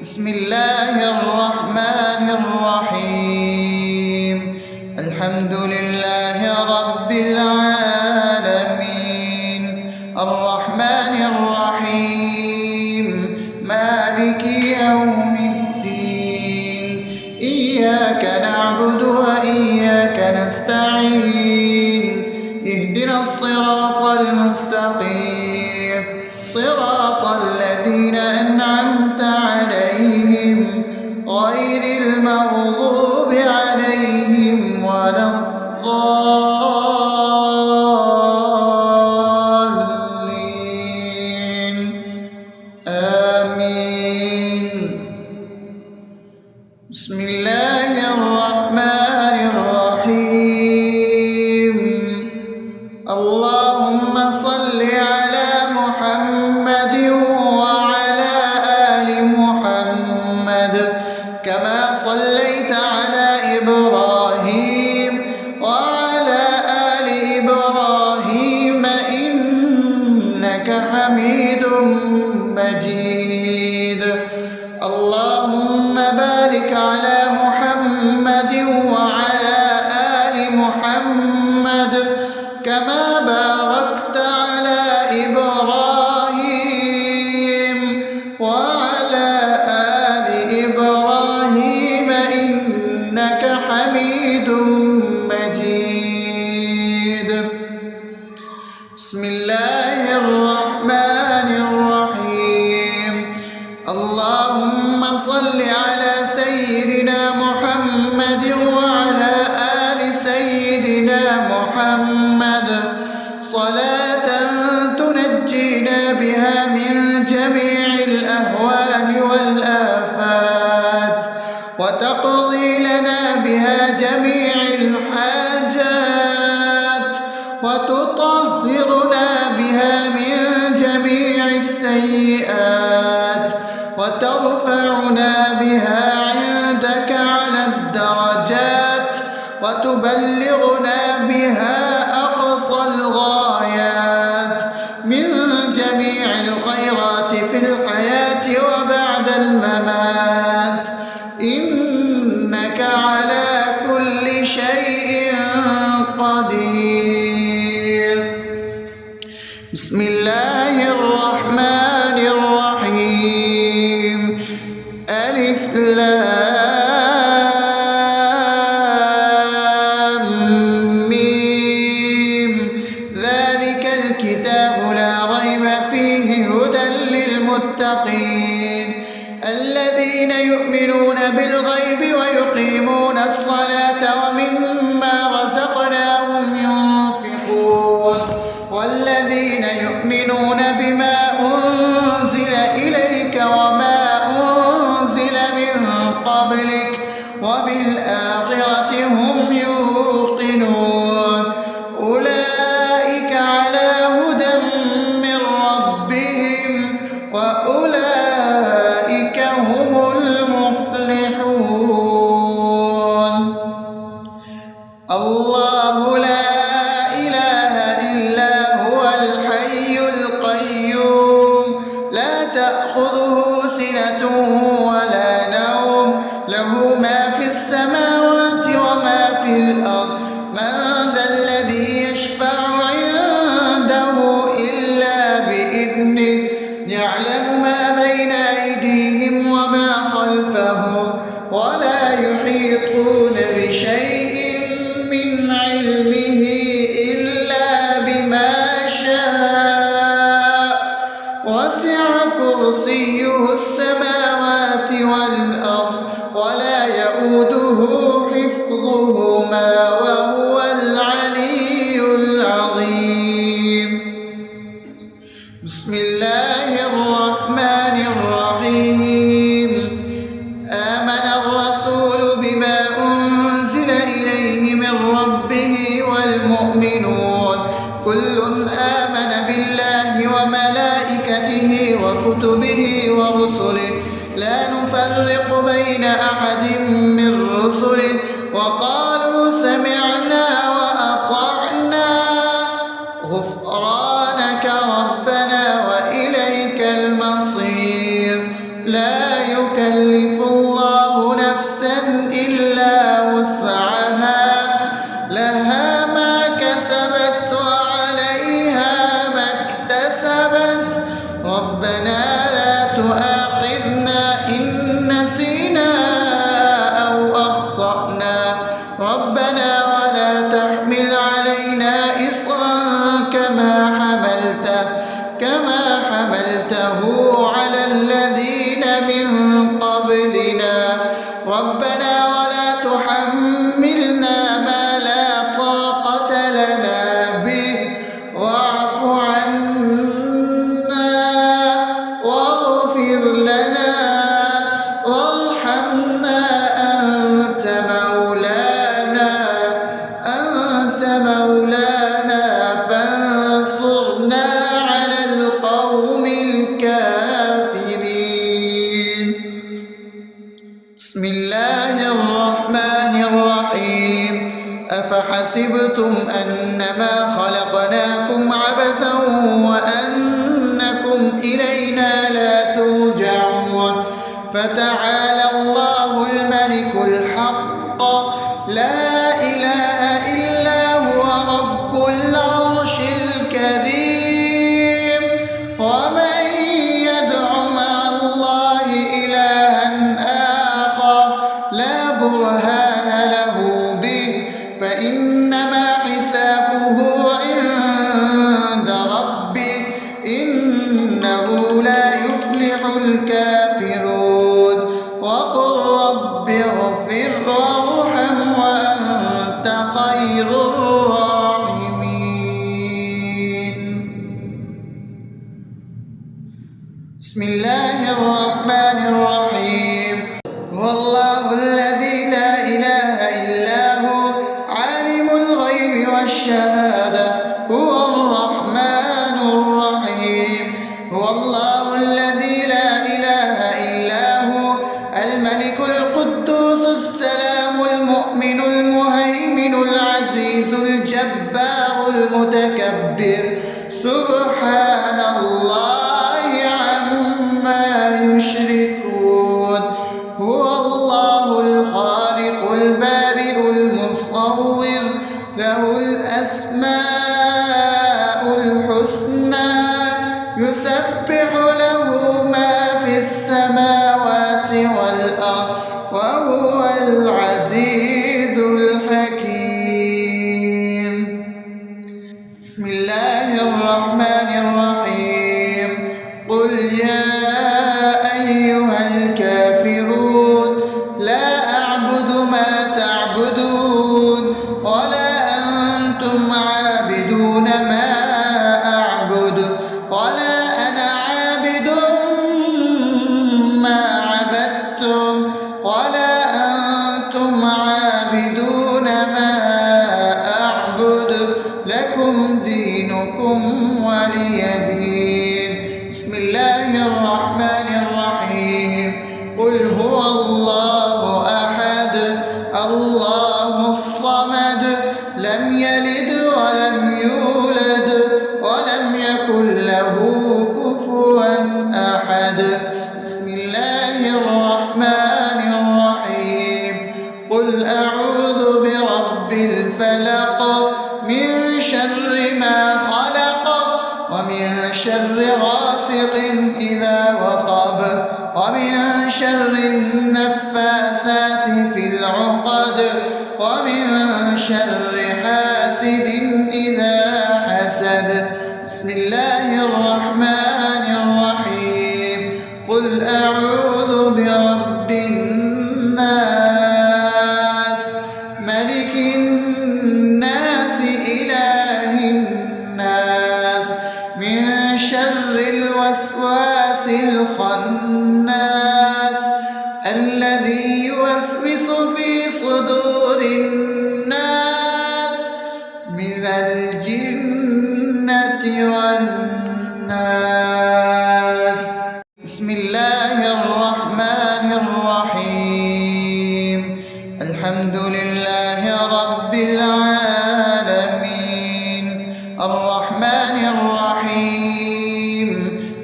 بسم الله الرحمن الرحيم. الحمد لله رب العالمين، الرحمن الرحيم، مالك يوم الدين. إياك نعبد وإياك نستعين، اهدنا الصراط المستقيم، صراط الذين أنعمت عليهم غير المغضوب عليهم ولا الضالين. آمين. بسم الله الرحمن الرحيم. اللهم صل على محمد وعلى آل محمد كما صليت على إبراهيم وعلى آل إبراهيم إنك حميد مجيد. اللهم بارك على محمد وعلى آل محمد كما باركت على إبراهيم وعلى آل إبراهيم إنك حميد مجيد. بسم الله الرحمن الرحيم. اللهم صل على سيدنا محمد وعلى آل سيدنا محمد صلاة تنجينا بها من جميع الأهوال والآفات، وتقضي لنا بها جميع الحاجات، وتطهرنا بها من جميع السيئات، وترفعنا بها عندك على الدرجات، وتبلغنا بها أقصى الغايات من جميع الخيرات في الحياة وبعد الممات، إنك على كل شيء قدير. بسم الله الرحمن الرحيم. ألف لام ميم. ذلك الكتاب لا ريب فيه هدى للمتقين الذين يؤمنون بالغيب ويقيمون الصلاة ومما رزقناهم ينفقون والذين يؤمنون بما أنزل إليك وما أنزل من قبلك وبالآخرة هم يوقنون أولئك على هدى من ربهم وأولئك هم المفلحون. الله لا إله إلا هو الحي القيوم لا تأخذه سنة ولا نوم له ما في السماوات وما في الأرض. من ذا الذي يشفع عنده إلا بإذنه يعلم ما بين أيديهم وما خلفهم ولا يحيطون بشيء من علمه إلا بما شاء وسع كرسيه السماوات والأرض ولا يؤوده حفظهما وهو العلي العظيم. بسم الله الرحمن الرحيم. آمن الرسول بما أنزل إليه من ربه والمؤمنون كل آمن بالله وملائكته وكتبه ورسله لا نفرق بين أحد من رسله وقالوا سمعنا وأطعنا غفرانك ربنا وإليك المصير. لا يكلف يكلف الله نفسا إلا وسعها لها ما كسبت وعليها ما اكتسبت ربنا لا تؤاخذنا إن نسينا أو أخطأنا ربنا ولا تحمل علينا إصرا كما حملته على الذين من قبلنا ربنا ولا تحملنا ما لا طاقة لنا به واعف عنا واغفر لنا وارحمنا أنت مولانا فانصرنا على القوم الكافرين. بسم الله الرحمن الرحيم أفحسبتم أنما خلقناكم عبثا وأنكم إلينا لا ترجعون فتعالى الله الملك الحق لا إله إلا هو رب العرش الكريم ومن يدع مع الله إلها آخر لا برهان له به فإنما حسابه عند ربه إنه لا يفلح الكافرون وقل رب اغفر وارحم وأنت خير الراحمين. بسم الله الرحمن الرحيم هو الله الذي لا إله إلا هو عالم الغيب والشهادة هو الرحمن الرحيم هو الله الذي لا إله إلا هو الملك القدوس السلام المؤمن المهيمن العزيز الجبار المتكبر سبحان الله عما يشركون هو الله الخالق البارئ المصور له الأسماء الحسنى يسبح له ما في السماوات والأرض وهو العزيز الحكيم. بسم الله الرحمن الرحيم قل يا أيها الكافرون لا أعبد ما تعبدون ولا أنتم عابدون ما أعبد ولا أنا عابد ما عبدتم ولا أنتم عابدون ما أعبد لكم دينكم ولي دين. بسم الله الرحمن الرحيم قل هو الله أحد الله الصمد لم يلد ولم يولد ولم يكن له كفوا أحد. بسم الله الرحمن الرحيم قل أعوذ برب الفلق من شر ما خلق ومن شر غاسق إذا وقب ومن شر النفاثات في العقد ومن شر حاسد إذا حسد. بسم الله الرحمن الرحيم قل أعوذ برب الناس ملك الناس إله الناس من شر الوسواس الخناس الذي يوسوس في صدور الناس من الجنة والناس. بسم الله الرحمن الرحيم الحمد لله رب العالمين الرحمن الرحيم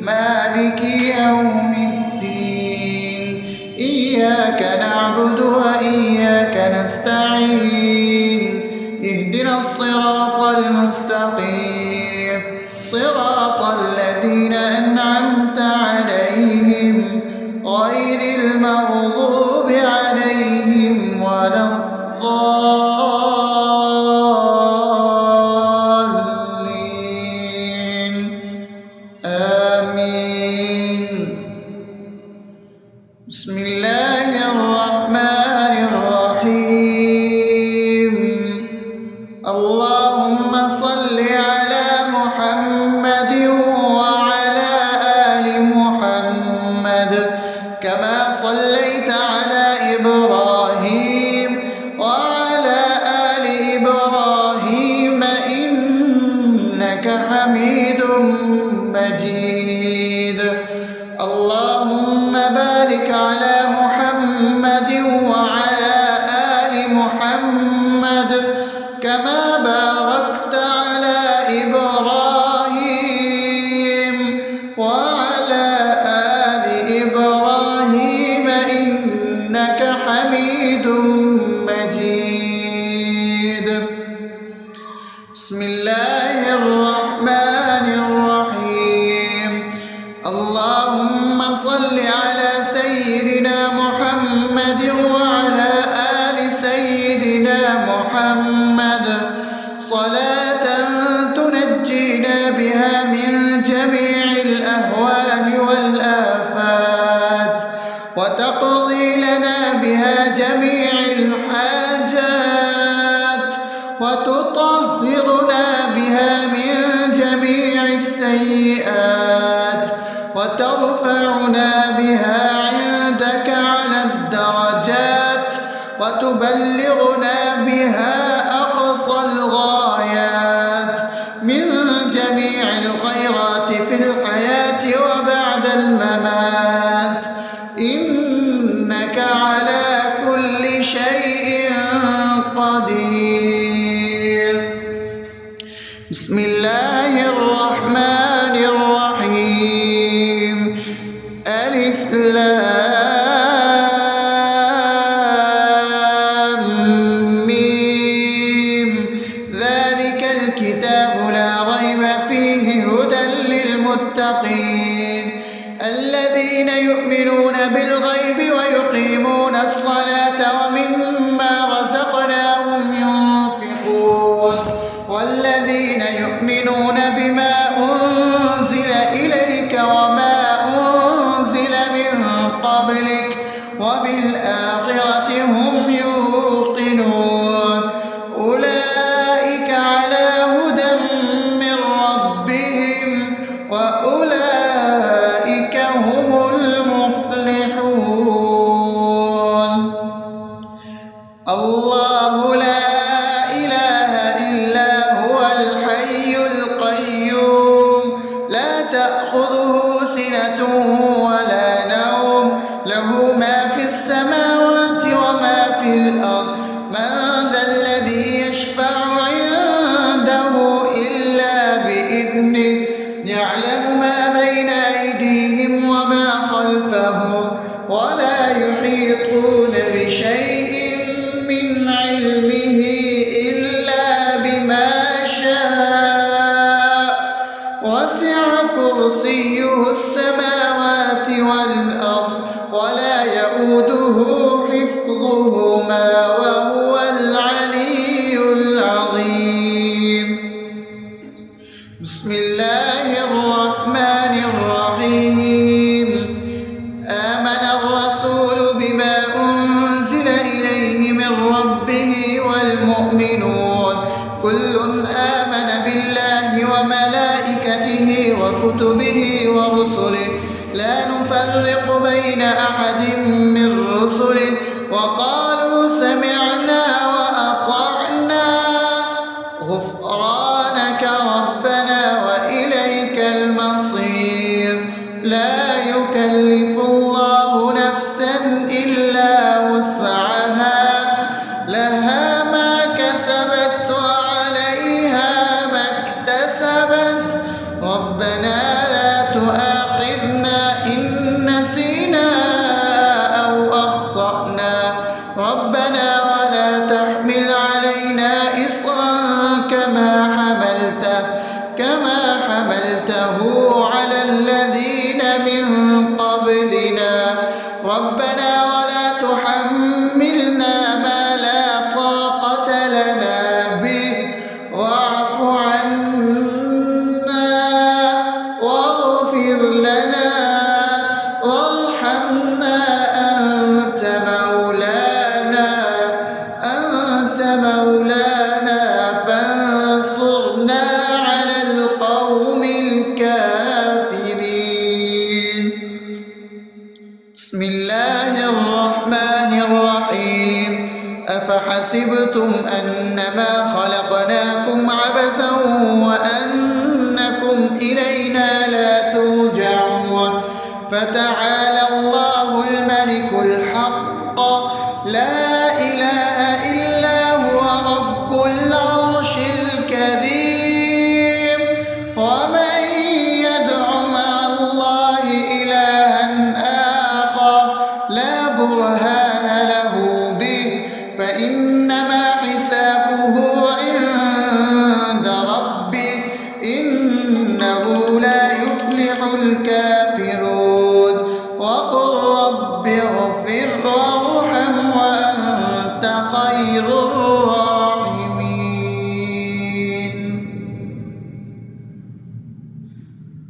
مالك يوم الدين إياك نعبد وإياك نستعين اهدنا الصراط المستقيم صراط الذين أنعمت عليهم غير المغضوب عليهم ولا الضالين آمين. بسم الله الرحمن الرحيم. اللهم صل على محمد وعلى آل محمد كما صليت على إبراهيم وعلى آل إبراهيم إنك حميد مجيد. اللهم بارك على محمد وعلى آل محمد كما باركت على إبراهيم وعلى آل إبراهيم إنك حميد مجيد. بسم الله الرحمن الرحيم. اللهم صل على سيدنا محمد وعلى آل سيدنا محمد صلاة تنجينا بها من جميع الأهوال والآفات وتقضي لنا بها جميع الحاجات وتطهرنا بها من جميع السيئات وترفعنا بها عندك على الدرجات وتبلغنا بها أقصى الغايات من جميع الخيرات في الحياة وبعد الممات إنك على كل شيء قدير. بسم الله الرحمن الرحيم. ألف لام ميم ذلك الكتاب لا ريب فيه هدى للمتقين الذين يؤمنون بالغيب ويقيمون الصلاة ومما رزقناهم ينفقون والذين يؤمنون بما أنزل إليك وما أنزل من قبلك وبالآخرة هم يوقنون أولئك على هدى من ربهم وأولئك هم المفلحون. الله لا إله إلا هو الحي القيوم لا تأخذه سنة ولا نوم له ما في السماوات وما في الأرض من ذا الذي يشفع عنده إلا بإذنه يعلم ما بين أيديهم وما خلفهم ولا يحيطون بشيء من علمه إلا بما شاء وسع كرسيه السماوات والأرض ولا يؤوده حفظهما وهو العلي العظيم. بسم الله الرحمن الرحيم. آمن الرسول بما أنزل إليه من ربه والمؤمنون كل آمن بالله وملائكته وكتبه ورسله لا نفرق بين أحد من رسله وقالوا سمعنا وأطعنا غفرانك ربنا وإليك المصير. لا يكلف الله نفسا إلا وسعها لها ما كسبت وعليها ما اكتسبت ربنا لا تؤاخذنا إن نسينا أو ربنا ولا تحملنا ما لا طاقة لنا به واعف عنا واغفر لنا وارحمنا أنت مولانا فانصرنا على القوم الكافرين. بسم الله الرحمن الرحيم. أفحسبتم أنما خلقناكم عبثا وأنكم إلينا لا ترجعون فتعالى الله الملك الحق لا إله إلا هو رب العرش الكريم. ومن يدع مع الله إلها آخر لا برهان له به فإنما حسابه عند ربه إنه لا يفلح الكافرون. وقل رب اغفر وارحم وأنت خير الراحمين.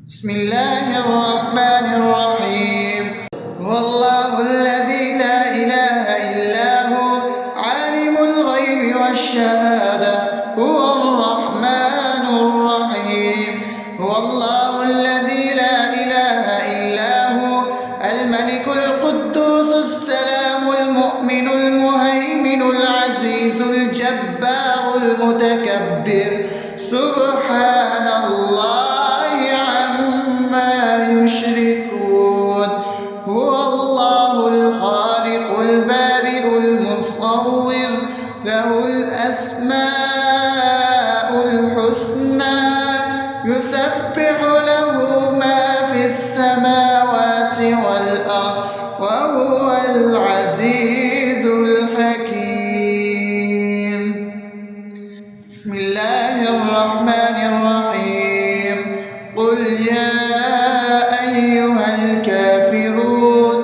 بسم الله الرحمن الرحيم. هو الله الذي لا إله إلا هو عالم الغيب والشهادة هو الرحمن الرحيم. هو الله الذي لا إله إلا هو الملك القدوس السلام المؤمن المهيمن العزيز الجبار المتكبر سبحان الله عما يشركون. هو الله الخالق البارئ المصور له الأسماء الحسنى يسبح له ما في السماوات والأرض وهو العزيز الحكيم. بسم الله الرحمن الرحيم. قل يا أيها الكافرون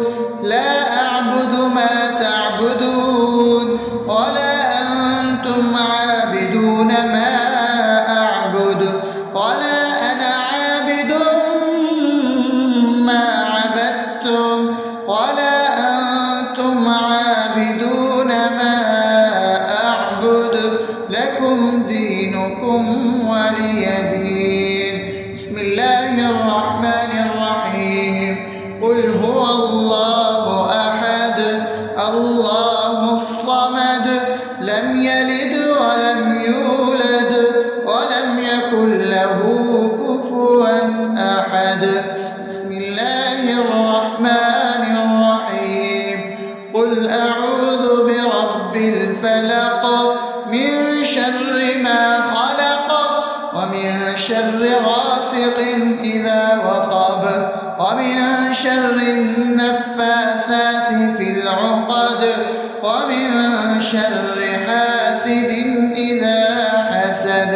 لا أعبد ما تعبدون ولا أنتم عابدون ما أعبد ولا أنا عابد ما عبدتم ولا أنتم عابدون ما أعبد لكم دينكم ولي دين. بسم الله الرحمن الرحيم. قل هو الله أحد الله الصمد لم يلد ولم يولد ولم يكن له كفوا أحد. بسم الله الرحمن الرحيم. قل أعوذ برب الفلق من شر ما خلق ومن شر غاسق إذا وقب ومن شر النفاثات في العقد ومن شر حاسد إذا حسد.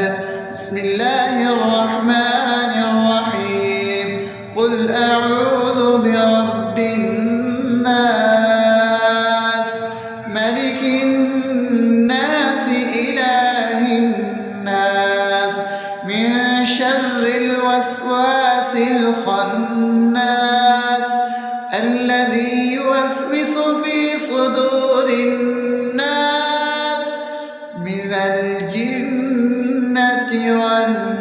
بسم الله الرحمن الرحيم. قل أعوذ برب الناس ملك الناس إله الناس من شر الوسواس الخناس الذي يوسوس في صدور الناس من الجنة والناس.